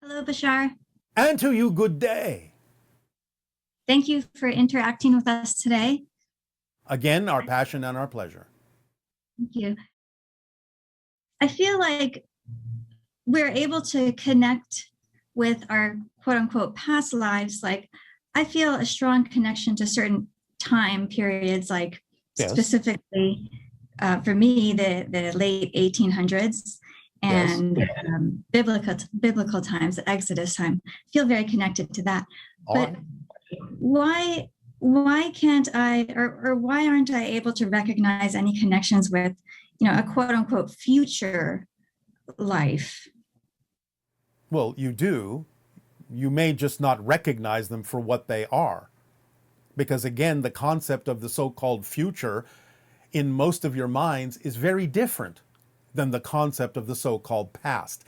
Hello, Bashar. And to you, good day. Thank you for interacting with us today. Again, our passion and our pleasure. Thank you. I feel like we're able to connect with our quote unquote past lives. Like, I feel a strong connection to certain time periods, like Yes. specifically for me, the late 1800s and biblical times, the Exodus time. I feel very connected to that. But why can't I, or why aren't I able to recognize any connections with, a quote unquote future life? Well, you do. You may just not recognize them for what they are. Because again, the concept of the so-called future in most of your minds is very different than the concept of the so-called past.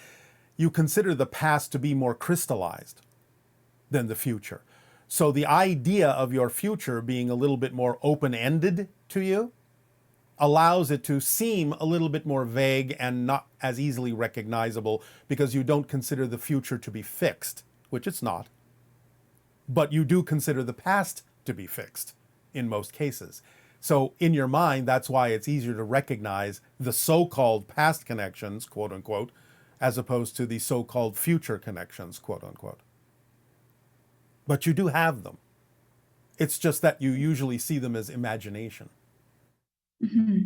You consider the past to be more crystallized than the future. So the idea of your future being a little bit more open-ended to you allows it to seem a little bit more vague and not as easily recognizable because you don't consider the future to be fixed, which it's not. But you do consider the past to be fixed in most cases. So in your mind, that's why it's easier to recognize the so-called past connections, quote unquote, as opposed to the so-called future connections, quote unquote. But you do have them. It's just that you usually see them as imagination. Mm-hmm.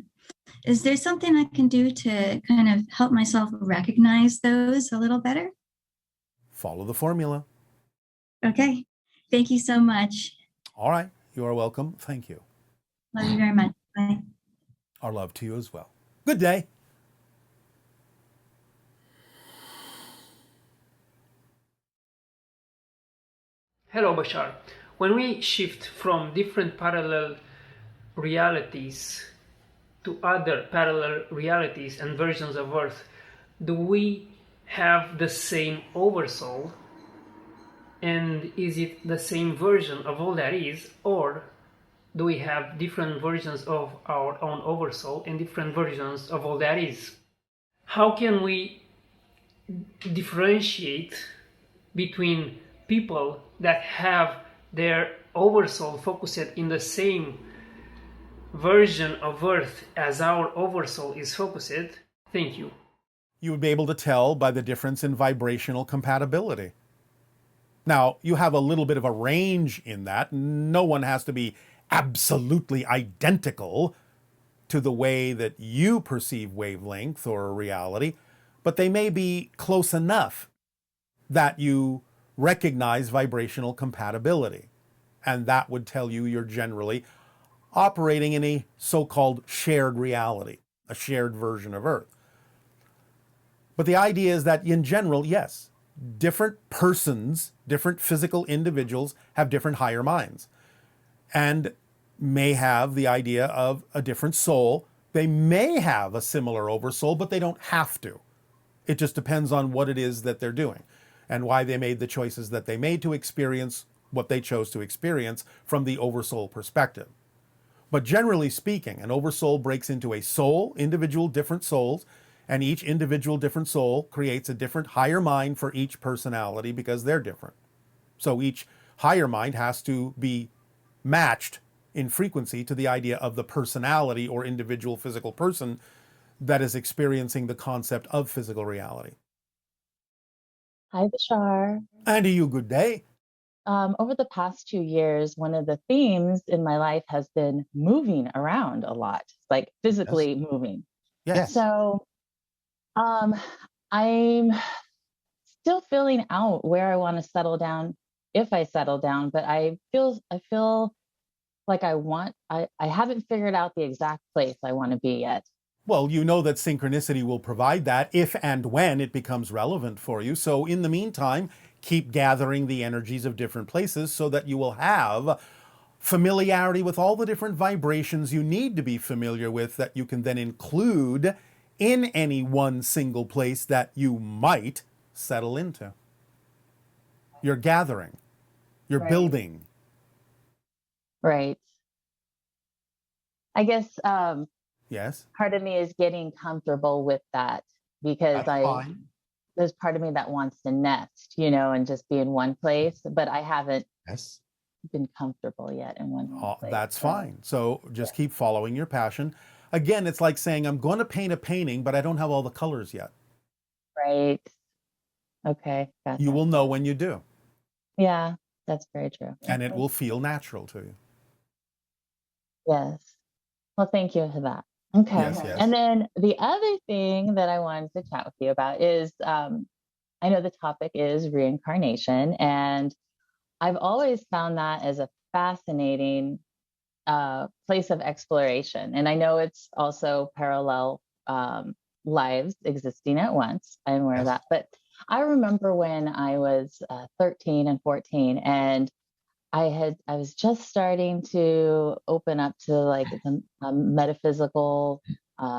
Is there something I can do to kind of help myself recognize those a little better? Follow the formula. Okay. Thank you so much. All right. You are welcome. Thank you. Love you very much. Bye. Our love to you as well. Good day. Hello, Bashar. When we shift from different parallel realities to other parallel realities and versions of Earth, do we have the same Oversoul? And is it the same version of all that is, or do we have different versions of our own Oversoul and different versions of all that is? How can we differentiate between people that have their Oversoul focused in the same version of Earth as our Oversoul is focused? Thank you. You would be able to tell by the difference in vibrational compatibility. Now, you have a little bit of a range in that. No one has to be absolutely identical to the way that you perceive wavelength or reality, but they may be close enough that you recognize vibrational compatibility. And that would tell you you're generally operating in a so-called shared reality, a shared version of Earth. But the idea is that in general, yes, different persons, different physical individuals have different higher minds and may have the idea of a different soul. They may have a similar oversoul, but they don't have to. It just depends on what it is that they're doing and why they made the choices that they made to experience what they chose to experience from the oversoul perspective. But generally speaking, an oversoul breaks into a soul, individual different souls, and each individual different soul creates a different higher mind for each personality because they're different. So each higher mind has to be matched in frequency to the idea of the personality or individual physical person that is experiencing the concept of physical reality. Hi, Bashar. And to you, good day. Over the past 2 years, one of the themes in my life has been moving around a lot, like physically moving. Yes. So I'm still feeling out where I want to settle down, if I settle down, but I feel like I haven't figured out the exact place I want to be yet. Well, you know that synchronicity will provide that if and when it becomes relevant for you. So in the meantime, keep gathering the energies of different places so that you will have familiarity with all the different vibrations you need to be familiar with that you can then include in any one single place that you might settle into. You're gathering, you're building. Right. I guess Yes. part of me is getting comfortable with that because That's fine. there's part of me that wants to nest, you know, and just be in one place, but I haven't Yes. been comfortable yet in one place. That's fine. So just keep following your passion. Again, it's like saying, I'm going to paint a painting, but I don't have all the colors yet. Right. Okay. Gotcha. You will know when you do. Yeah, that's very true. And it will feel natural to you. Yes. Well, thank you for that. Okay. Yes, yes. And then the other thing that I wanted to chat with you about is I know the topic is reincarnation, and I've always found that as a fascinating place of exploration. And I know it's also parallel lives existing at once. I'm aware of that. But I remember when I was 13 and 14, and I was just starting to open up to like the metaphysical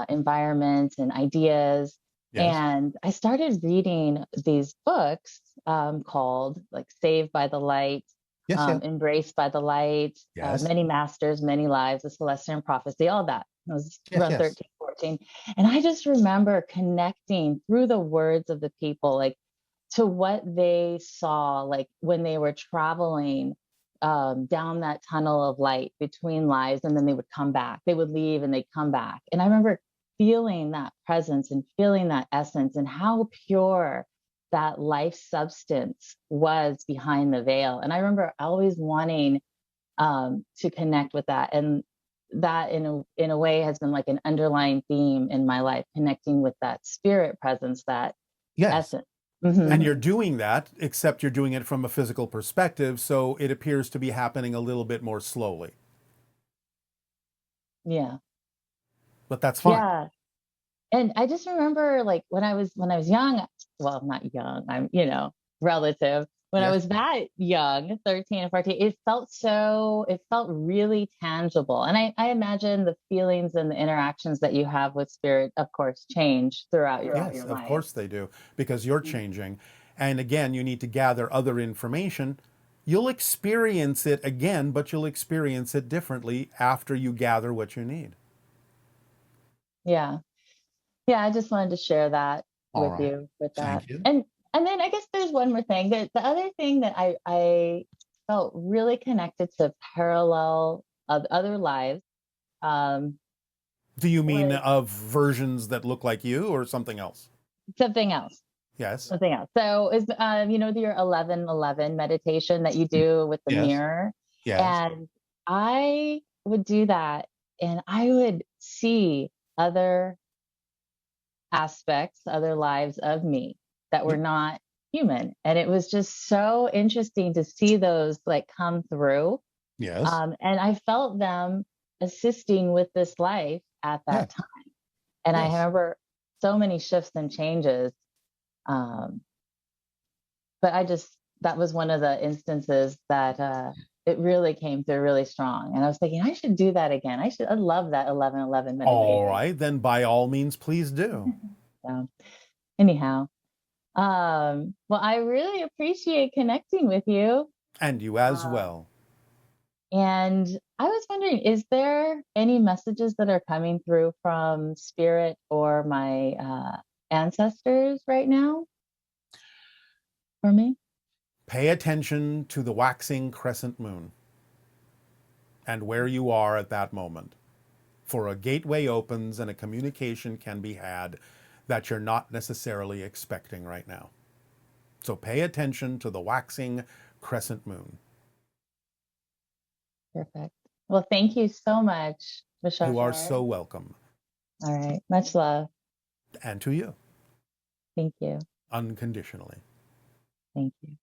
environment and ideas. Yes. And I started reading these books called like Saved by the Light, Yes, yes. Embraced by the Light, Yes. Many Masters, Many Lives, The Celestial Prophecy, all that. I was Yes, around yes. 13, 14. And I just remember connecting through the words of the people, like to what they saw, like when they were traveling down that tunnel of light between lives, and then they would come back. They would leave and they'd come back. And I remember feeling that presence and feeling that essence and how pure that life substance was behind the veil. And I remember always wanting to connect with that. And that in a way has been like an underlying theme in my life, connecting with that spirit presence, that Yes. essence. Mm-hmm. And you're doing that, except you're doing it from a physical perspective, so it appears to be happening a little bit more slowly. Yeah. But that's fine. Yeah. And I just remember like when I was young, well, not young, I'm, you know, relative. When I Yes. was that young, 13 and 14, it felt really tangible. And I imagine the feelings and the interactions that you have with spirit, of course, change throughout your Yes, life. of course they do, because you're changing. And again, you need to gather other information. You'll experience it again, but you'll experience it differently after you gather what you need. Yeah. Yeah, I just wanted to share that All with right. you with that. Thank you. And then I guess there's one more thing. The other thing that I felt really connected to parallel of other lives. Do you mean was of versions that look like you or something else? something else. Yes. Something else. So is you know your 11-11 meditation that you do with the Yes. mirror. Yes. And I would do that, and I would see other aspects, other lives of me that were not human. And it was just so interesting to see those like come through. Yes. And I felt them assisting with this life at that time. And I Yes. remember so many shifts and changes. But that was one of the instances that it really came through really strong. And I was thinking, I should do that again. I love that 11-11 meditation. All right, then by all means, please do. So anyhow, well, I really appreciate connecting with you. And you as well. And I was wondering, is there any messages that are coming through from spirit or my ancestors right now for me? Pay attention to the waxing crescent moon and where you are at that moment. For a gateway opens and a communication can be had that you're not necessarily expecting right now. So pay attention to the waxing crescent moon. Perfect. Well, thank you so much, Bashar. You are so welcome. All right. Much love. And to you. Thank you. Unconditionally. Thank you.